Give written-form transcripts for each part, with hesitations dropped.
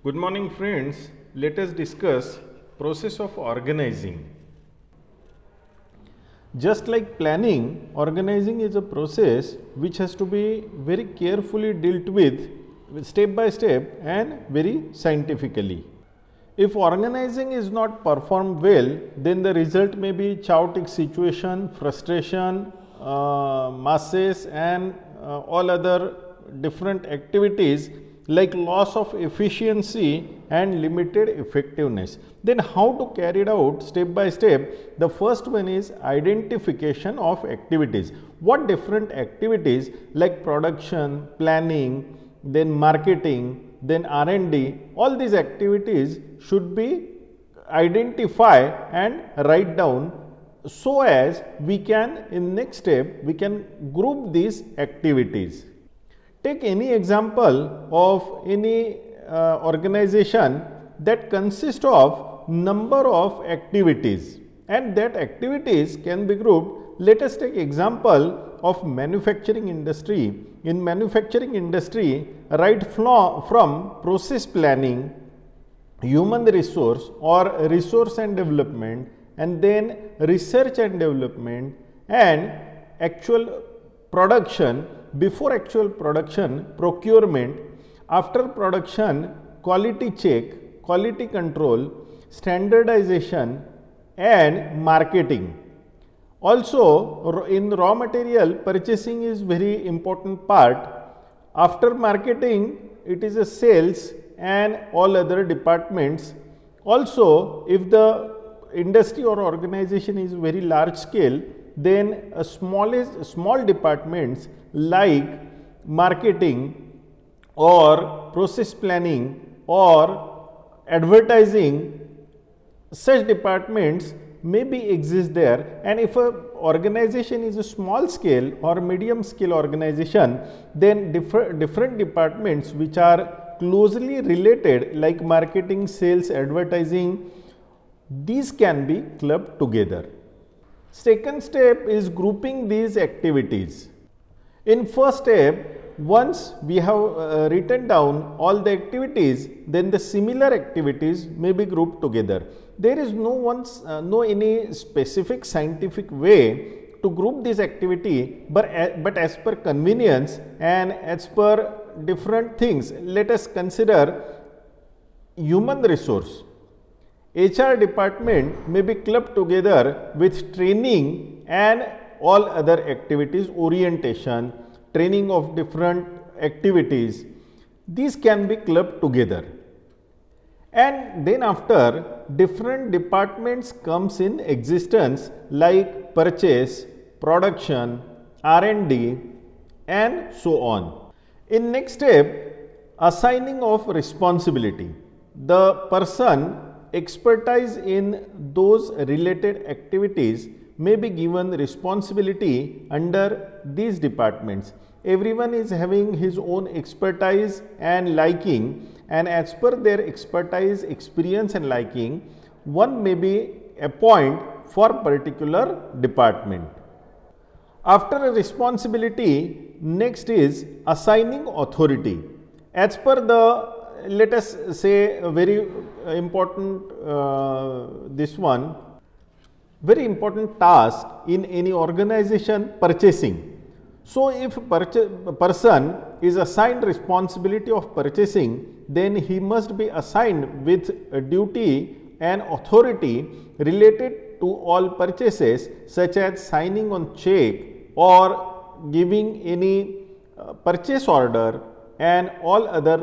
Good morning friends, let us discuss process of organizing. Just like planning, organizing is a process which has to be very carefully dealt with step by step and very scientifically. If organizing is not performed well, then the result may be chaotic situation, frustration, masses and all other different activities like loss of efficiency and limited effectiveness. Then how to carry it out step by step? The first one is identification of activities. What different activities like production, planning, then marketing, then R&D, all these activities should be identified and write down so as we can in next step we can group these activities. Take any example of any organization that consists of number of activities and that activities can be grouped. Let us take example of manufacturing industry. In manufacturing industry, right from process planning, human resource or resource and development, and then research and development and actual production. Before actual production, procurement, after production, quality check, quality control, standardization and marketing. Also, in raw material, purchasing is very important part. After marketing, it is a sales and all other departments. Also, if the industry or organization is very large scale, then a small departments like marketing or process planning or advertising, such departments may be exist there. And if a organization is a small scale or medium scale organization, then different departments which are closely related like marketing, sales, advertising, these can be clubbed together. Second step is grouping these activities. In first step, once we have written down all the activities, then the similar activities may be grouped together. There is no any specific scientific way to group this activity, but as per convenience and as per different things. Let us consider human resource. HR department may be clubbed together with training and all other activities, orientation, training of different activities. These can be clubbed together. And then after, different departments comes in existence like purchase, production, R&D and so on. In next step, assigning of responsibility. The person expertise in those related activities may be given responsibility under these departments. Everyone is having his own expertise and liking, and as per their expertise, experience and liking, one may be appointed for particular department. After a responsibility, next is assigning authority. As per the, let us say a very important very important task in any organization, purchasing. So if person is assigned responsibility of purchasing, then he must be assigned with a duty and authority related to all purchases, such as signing on check or giving any purchase order and all other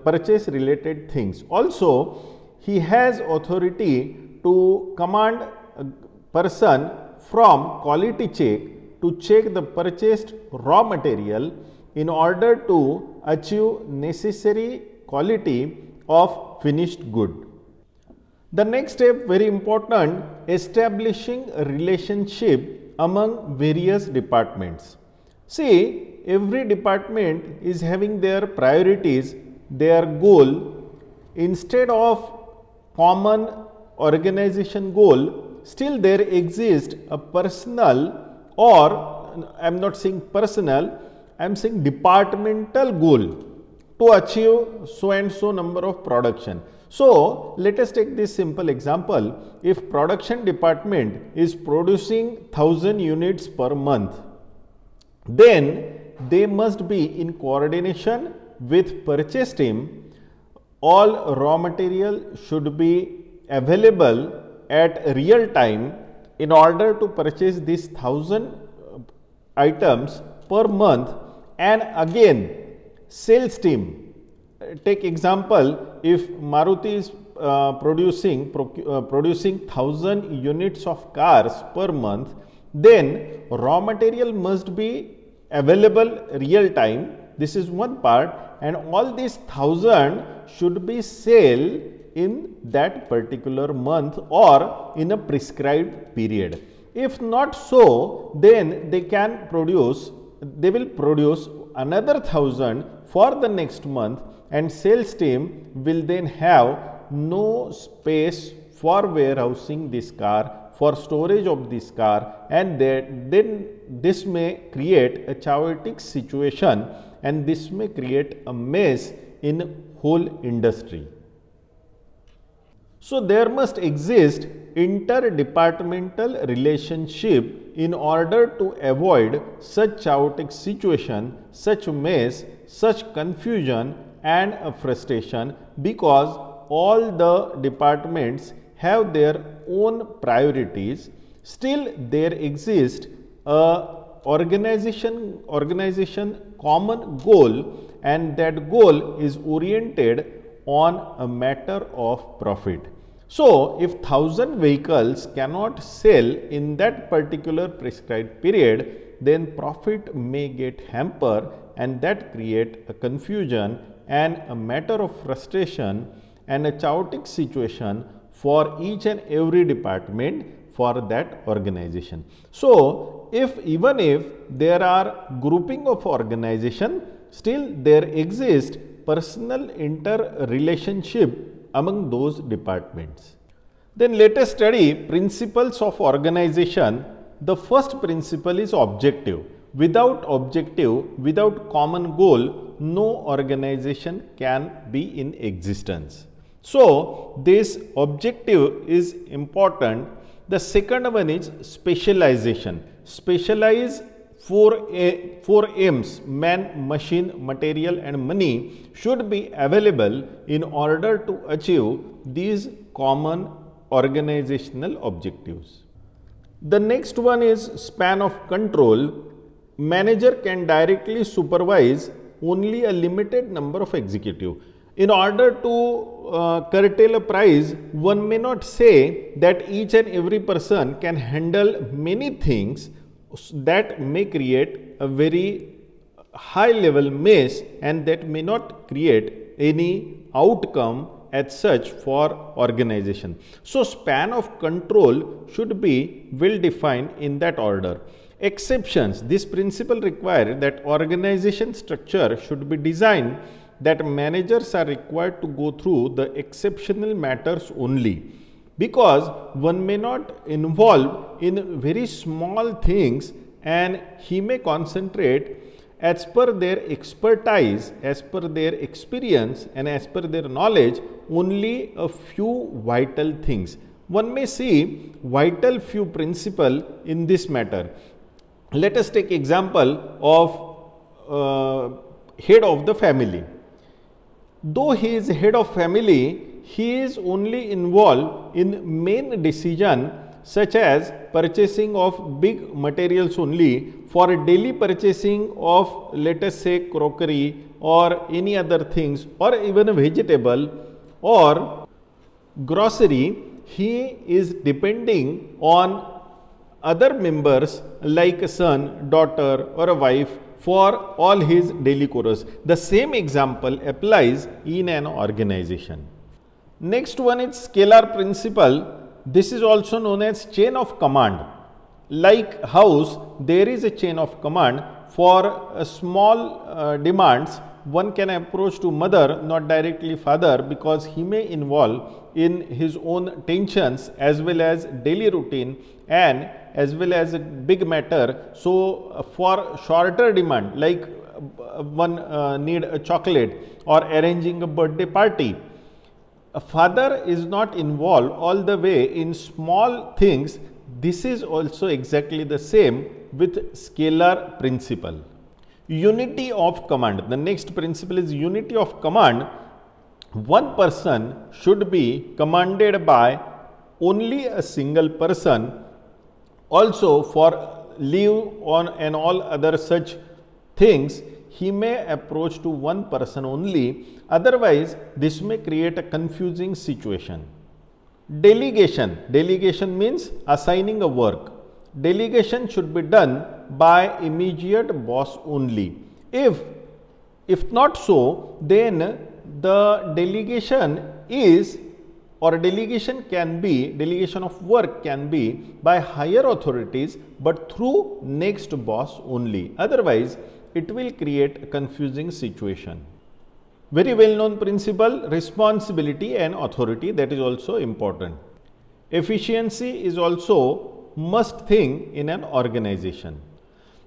purchase related things. Also, he has authority to command a person from quality check to check the purchased raw material in order to achieve necessary quality of finished good. The next step, very important, establishing a relationship among various departments. See, every department is having their priorities, their goal. Instead of common organization goal, still there exists a personal, or I am not saying personal, I am saying departmental goal to achieve so and so number of production. So let us take this simple example. If production department is producing 1000 units per month, then they must be in coordination with purchase team. All raw material should be available at real time in order to purchase these 1000 items per month. And again, sales team, take example, if Maruti is producing 1000 units of cars per month, then raw material must be available real time. This is one part, and all these 1000 should be sold in that particular month or in a prescribed period. If not so, then they will produce another 1000 for the next month, and sales team will then have no space for warehousing this car, for storage of this car, and then this may create a chaotic situation, and this may create a mess in whole industry. So there must exist interdepartmental relationship in order to avoid such chaotic situation, such mess, such confusion and frustration, because all the departments have their own priorities. Still there exists a organization common goal, and that goal is oriented on a matter of profit. So if 1000 vehicles cannot sell in that particular prescribed period, then profit may get hampered, and that create a confusion and a matter of frustration and a chaotic situation for each and every department for that organization. So even if there are grouping of organization, still there exists personal interrelationship among those departments. Then let us study principles of organization. The first principle is objective. Without objective, without common goal, no organization can be in existence. So this objective is important. The second one is specialization. Specialize four M's, man, machine, material and money, should be available in order to achieve these common organizational objectives. The next one is span of control. Manager can directly supervise only a limited number of executives. In order to curtail a price, one may not say that each and every person can handle many things. That may create a very high level mess, and that may not create any outcome as such for organization. So span of control should be well defined in that order. Exceptions. This principle requires that organization structure should be designed that managers are required to go through the exceptional matters only, because one may not involve in very small things, and he may concentrate as per their expertise, as per their experience and as per their knowledge only a few vital things. One may see vital few principle in this matter. Let us take example of head of the family. Though he is head of family, he is only involved in main decision such as purchasing of big materials only. For daily purchasing of, let us say, crockery or any other things, or even a vegetable or grocery, he is depending on other members like a son, daughter or a wife for all his daily chores. The same example applies in an organization. Next one is scalar principle. This is also known as chain of command. Like house, there is a chain of command. For small demands, one can approach to mother, not directly father, because he may involve in his own tensions as well as daily routine and as well as a big matter. So for shorter demand, like one need a chocolate or arranging a birthday party. A father is not involved all the way in small things. This is also exactly the same with scalar principle. Unity of command. The next principle is unity of command. One person should be commanded by only a single person. Also, for leave on and all other such things, he may approach to one person only. Otherwise, this may create a confusing situation. Delegation. Delegation means assigning a work. Delegation should be done by immediate boss only. If not so, then the delegation is, or delegation can be, delegation of work can be by higher authorities, but through next boss only. Otherwise, it will create a confusing situation. Very well known principle, responsibility and authority, that is also important. Efficiency is also must thing in an organization.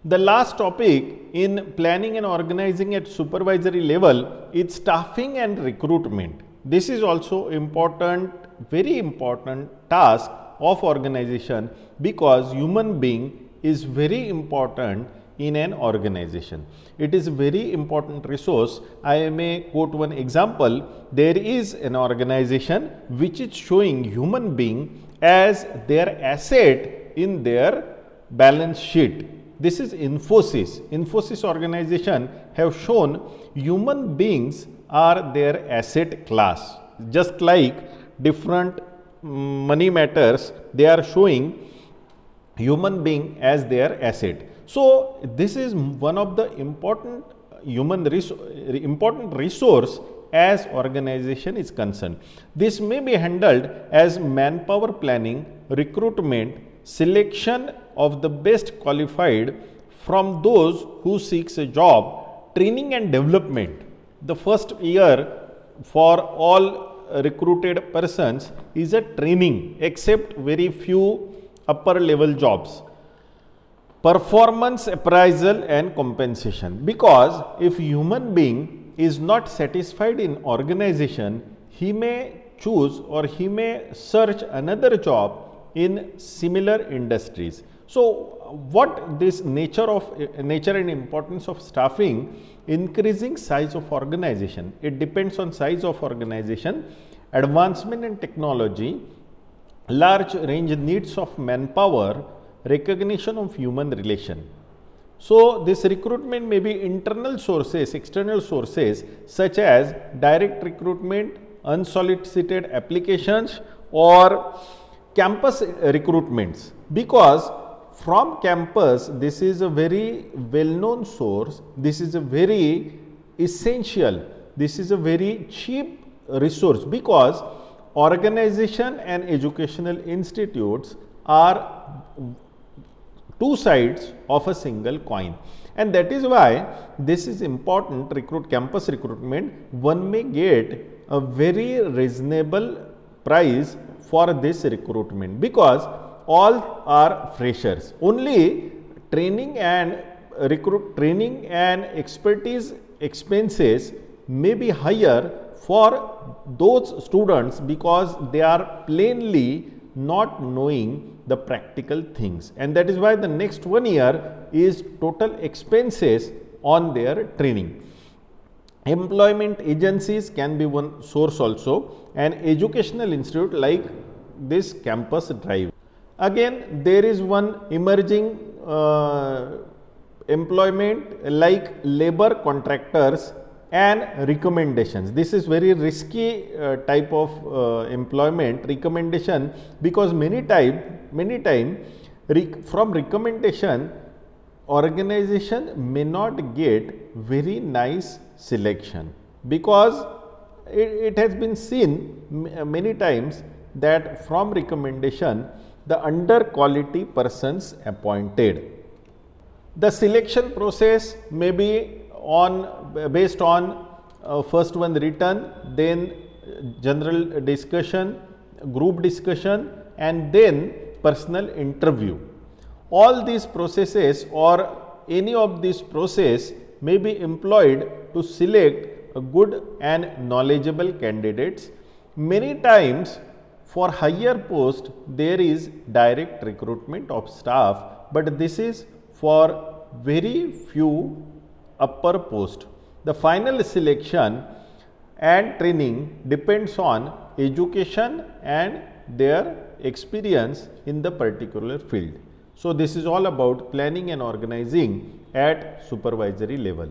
The last topic in planning and organizing at supervisory level is staffing and recruitment. This is also important, very important task of organization, because human being is very important in an organization. It is a very important resource. I may quote one example. There is an organization which is showing human being as their asset in their balance sheet. This is Infosys. Infosys organization have shown human beings are their asset class. Just like different money matters, they are showing human being as their asset. So, this is one of the important resource as organization is concerned. This may be handled as manpower planning, recruitment, selection of the best qualified from those who seeks a job, training and development. The first year for all recruited persons is a training, except very few upper level jobs. Performance appraisal and compensation, because if human being is not satisfied in organization, he may choose or he may search another job in similar industries. So, what this nature and importance of staffing, increasing size of organization, it depends on size of organization, advancement in technology, large range needs of manpower, recognition of human relation. So, this recruitment may be internal sources, external sources such as direct recruitment, unsolicited applications or campus recruitments, because from campus this is a very well known source, this is a very essential, this is a very cheap resource, because organization and educational institutes are two sides of a single coin, and that is why this is important. Campus recruitment, one may get a very reasonable price for this recruitment, because all are freshers. Only training and expertise expenses may be higher for those students, because they are plainly not knowing the practical things, and that is why the next 1 year is total expenses on their training. Employment agencies can be one source also, and educational institute like this campus drive. Again, there is one emerging employment like labor contractors and recommendations. This is very risky type of employment, recommendation, because many time from recommendation organization may not get very nice selection, because it has been seen many times that from recommendation the under quality persons appointed. The selection process may be based on first one written, then general discussion, group discussion, and then personal interview. All these processes or any of these process may be employed to select a good and knowledgeable candidates. Many times for higher post there is direct recruitment of staff, but this is for very few upper post. The final selection and training depends on education and their experience in the particular field. So, this is all about planning and organizing at supervisory level.